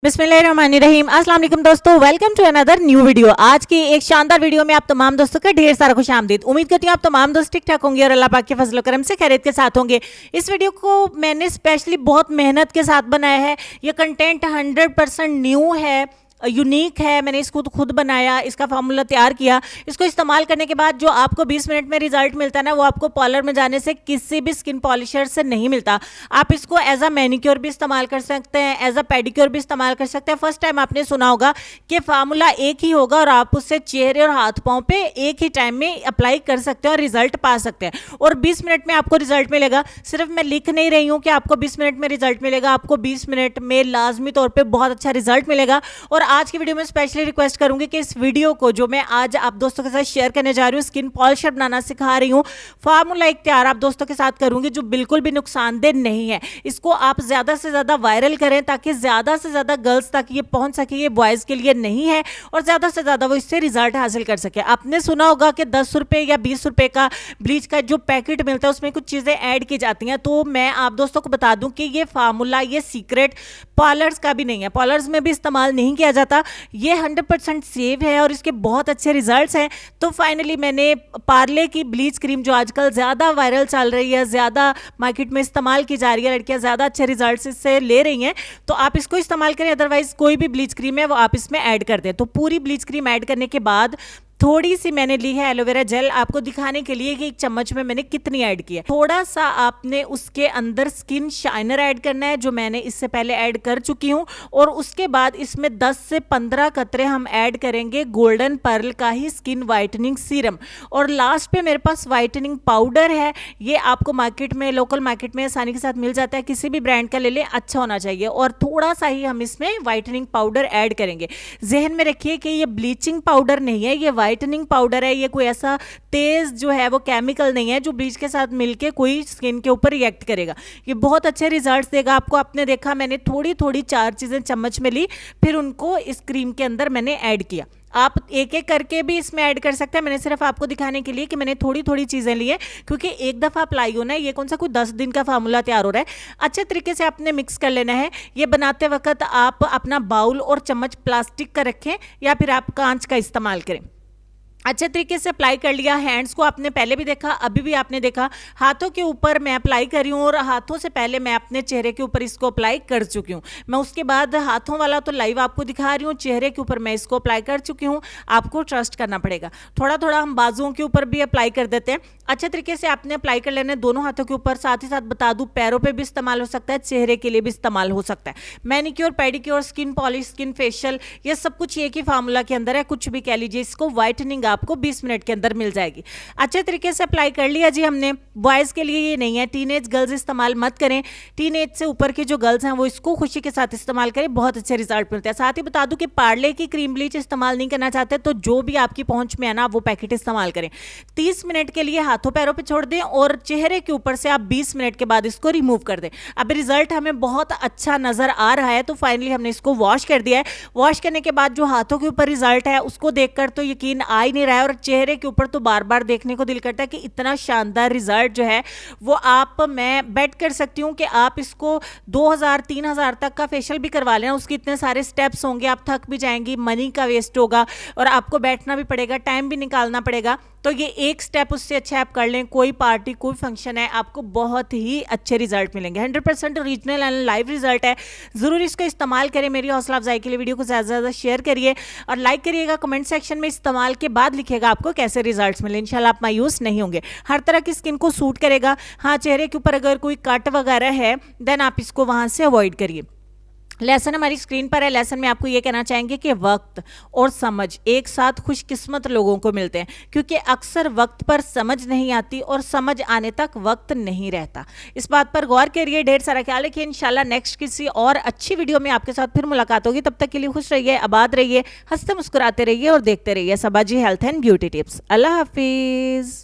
बिस्मिल्लाहिर्रहमानिर्रहीम। अस्सलाम वालेकुम दोस्तों, welcome to another new video. आज की एक शानदार वीडियो में आप तमाम दोस्तों का ढेर सारा खुश आमदीद। उम्मीद करती हूँ आप तमाम दोस्त ठीक ठाक होंगे और अल्लाह पाक के फजल करम से खैरियत के साथ होंगे। इस वीडियो को मैंने स्पेशली बहुत मेहनत के साथ बनाया है। ये कंटेंट 100% न्यू है, यूनिक है। मैंने इसको खुद बनाया, इसका फार्मूला तैयार किया। इसको इस्तेमाल करने के बाद जो आपको 20 मिनट में रिजल्ट मिलता है ना, वो आपको पार्लर में जाने से किसी भी स्किन पॉलिशर से नहीं मिलता। आप इसको एज अ मैनिक्योर भी इस्तेमाल कर सकते हैं, एज अ पेडिक्योर भी इस्तेमाल कर सकते हैं। फर्स्ट टाइम आपने सुना होगा कि फार्मूला एक ही होगा और आप उससे चेहरे और हाथ पाँव पे एक ही टाइम में अप्लाई कर सकते हैं और रिजल्ट पा सकते हैं। और 20 मिनट में आपको रिजल्ट मिलेगा। सिर्फ मैं लिख नहीं रही हूँ कि आपको 20 मिनट में रिजल्ट मिलेगा, आपको 20 मिनट में लाजमी तौर पर बहुत अच्छा रिजल्ट मिलेगा। और आज की वीडियो में स्पेशली रिक्वेस्ट करूंगी कि इस वीडियो को जो मैं आज आप दोस्तों के साथ शेयर करने जा रही हूँ, स्किन पॉलिशर बनाना सिखा रही हूँ, फार्मूला एक तैयार आप दोस्तों के साथ करूंगी जो बिल्कुल भी नुकसानदेह नहीं है। इसको आप ज्यादा से ज्यादा वायरल करें ताकि ज्यादा से ज्यादा गर्ल्स तक ये पहुंच सके। ये बॉयज के लिए नहीं है और ज्यादा से ज्यादा वो इससे रिजल्ट हासिल कर सके। आपने सुना होगा कि 10 रुपए या 20 रुपए का ब्लीच का जो पैकेट मिलता है उसमें कुछ चीजें ऐड की जाती हैं। तो मैं आप दोस्तों को बता दूं कि ये फार्मूला, ये सीक्रेट पार्लर्स का भी नहीं है, पार्लर्स में भी इस्तेमाल नहीं किया जाता। ये 100% सेव है और इसके बहुत अच्छे रिजल्ट्स हैं। तो फाइनली मैंने पार्ले की ब्लीच क्रीम जो आजकल ज़्यादा वायरल चल रही है, ज़्यादा मार्केट में इस्तेमाल की जा रही है, लड़कियां ज़्यादा अच्छे रिजल्ट्स इससे ले रही हैं, तो आप इसको इस्तेमाल करें। अदरवाइज कोई भी ब्लीच क्रीम है वो आप इसमें ऐड कर दें। तो पूरी ब्लीच क्रीम ऐड करने के बाद थोड़ी सी मैंने ली है एलोवेरा जेल, आपको दिखाने के लिए कि एक चम्मच में मैंने कितनी ऐड की है। थोड़ा सा आपने उसके अंदर स्किन शाइनर ऐड करना है जो मैंने इससे पहले ऐड कर चुकी हूँ। और उसके बाद इसमें 10 से 15 कतरे हम ऐड करेंगे गोल्डन पर्ल का ही स्किन वाइटनिंग सीरम। और लास्ट पे मेरे पास वाइटनिंग पाउडर है। ये आपको मार्केट में, लोकल मार्केट में आसानी के साथ मिल जाता है, किसी भी ब्रांड का ले लें, अच्छा होना चाहिए। और थोड़ा सा ही हम इसमें वाइटनिंग पाउडर ऐड करेंगे। जहन में रखिए कि ये ब्लीचिंग पाउडर नहीं है, ये वाइटनिंग पाउडर है। ये कोई ऐसा तेज जो है वो केमिकल नहीं है जो ब्लीच के साथ मिलके कोई स्किन के ऊपर रिएक्ट करेगा। ये बहुत अच्छे रिजल्ट्स देगा आपको। आपने देखा मैंने थोड़ी थोड़ी 4 चीजें चम्मच में ली, फिर उनको इस क्रीम के अंदर मैंने ऐड किया। आप एक एक करके भी इसमें ऐड कर सकते हैं। मैंने सिर्फ आपको दिखाने के लिए कि मैंने थोड़ी थोड़ी चीज़ें ली है, क्योंकि एक दफ़ा अप्लाई होना है। ये कौन सा कोई 10 दिन का फार्मूला तैयार हो रहा है। अच्छे तरीके से आपने मिक्स कर लेना है। ये बनाते वक्त आप अपना बाउल और चम्मच प्लास्टिक का रखें या फिर आप कांच का इस्तेमाल करें। अच्छे तरीके से अप्लाई कर लिया। हैंड्स को आपने पहले भी देखा, अभी भी आपने देखा। हाथों के ऊपर मैं अप्लाई कर रही हूँ और हाथों से पहले मैं अपने चेहरे के ऊपर इसको अप्लाई कर चुकी हूँ। मैं उसके बाद हाथों वाला तो लाइव आपको दिखा रही हूँ, चेहरे के ऊपर मैं इसको अप्लाई कर चुकी हूँ। आपको ट्रस्ट करना पड़ेगा। थोड़ा थोड़ा हम बाजुओं के ऊपर भी अप्लाई कर देते हैं। अच्छे तरीके से आपने अप्लाई कर लेना है दोनों हाथों के ऊपर। साथ ही साथ बता दूं, पैरों पे भी इस्तेमाल हो सकता है, चेहरे के लिए भी इस्तेमाल हो सकता है। Manicure, pedicure, skin polish, skin facial, ये सब कुछ एक ही फार्मूला के अंदर है। कुछ भी कह लीजिए इसको। वाइटनिंग आपको 20 मिनट के अंदर मिल जाएगी। अच्छे तरीके से अप्लाई कर लिया जी हमने। बॉयज के लिए ये नहीं है, टीनेज गर्ल्स इस्तेमाल मत करें। टीनेज से ऊपर के जो गर्ल्स हैं वो इसको खुशी के साथ इस्तेमाल करें, बहुत अच्छे रिजल्ट मिलते हैं। साथ ही बता दूं कि पार्ले की क्रीम ब्लीच इस्तेमाल नहीं करना चाहते तो जो भी आपकी पहुंच में है ना, वो पैकेट इस्तेमाल करें। 30 मिनट के लिए हाथों पैरों पर छोड़ दें और चेहरे के ऊपर से आप 20 मिनट के बाद इसको रिमूव कर दें। अब रिजल्ट हमें बहुत अच्छा नजर आ रहा है, तो फाइनली हमने इसको वॉश कर दिया है। वॉश करने के बाद जो हाथों के ऊपर रिजल्ट है उसको देखकर तो यकीन आ ही नहीं रहा है, और चेहरे के ऊपर तो बार बार देखने को दिल करता है कि इतना शानदार रिजल्ट जो है वो मैं बेट कर सकती हूँ कि आप इसको 2000-3000 तक का फेशियल भी करवा लेना। उसके इतने सारे स्टेप्स होंगे, आप थक भी जाएंगी, मनी का वेस्ट होगा और आपको बैठना भी पड़ेगा, टाइम भी निकालना पड़ेगा। तो ये एक स्टेप उससे अच्छा आप कर लें। कोई पार्टी, कोई फंक्शन है, आपको बहुत ही अच्छे रिजल्ट मिलेंगे। 100% ओरिजिनल एंड लाइव रिजल्ट है। ज़रूर इसको इस्तेमाल करें। मेरी हौसला अफजाई के लिए वीडियो को ज़्यादा से ज़्यादा शेयर करिए और लाइक करिएगा। कमेंट सेक्शन में इस्तेमाल के बाद लिखिएगा आपको कैसे रिजल्ट्स मिले। इंशाल्लाह आप मायूस नहीं होंगे। हर तरह की स्किन को सूट करेगा। हाँ, चेहरे के ऊपर अगर कोई कट वगैरह है देन आप इसको वहाँ से अवॉइड करिए। लेसन हमारी स्क्रीन पर है। लेसन में आपको ये कहना चाहेंगे कि वक्त और समझ एक साथ खुशकिस्मत लोगों को मिलते हैं, क्योंकि अक्सर वक्त पर समझ नहीं आती और समझ आने तक वक्त नहीं रहता। इस बात पर गौर करिए, ढेर सारा ख्याल रखिए। इंशाल्लाह नेक्स्ट किसी और अच्छी वीडियो में आपके साथ फिर मुलाकात होगी। तब तक के लिए खुश रहिए, आबाद रहिए, हंसते मुस्कुराते रहिए और देखते रहिए सबाजी हेल्थ एंड ब्यूटी टिप्स। अल्लाह हाफिज।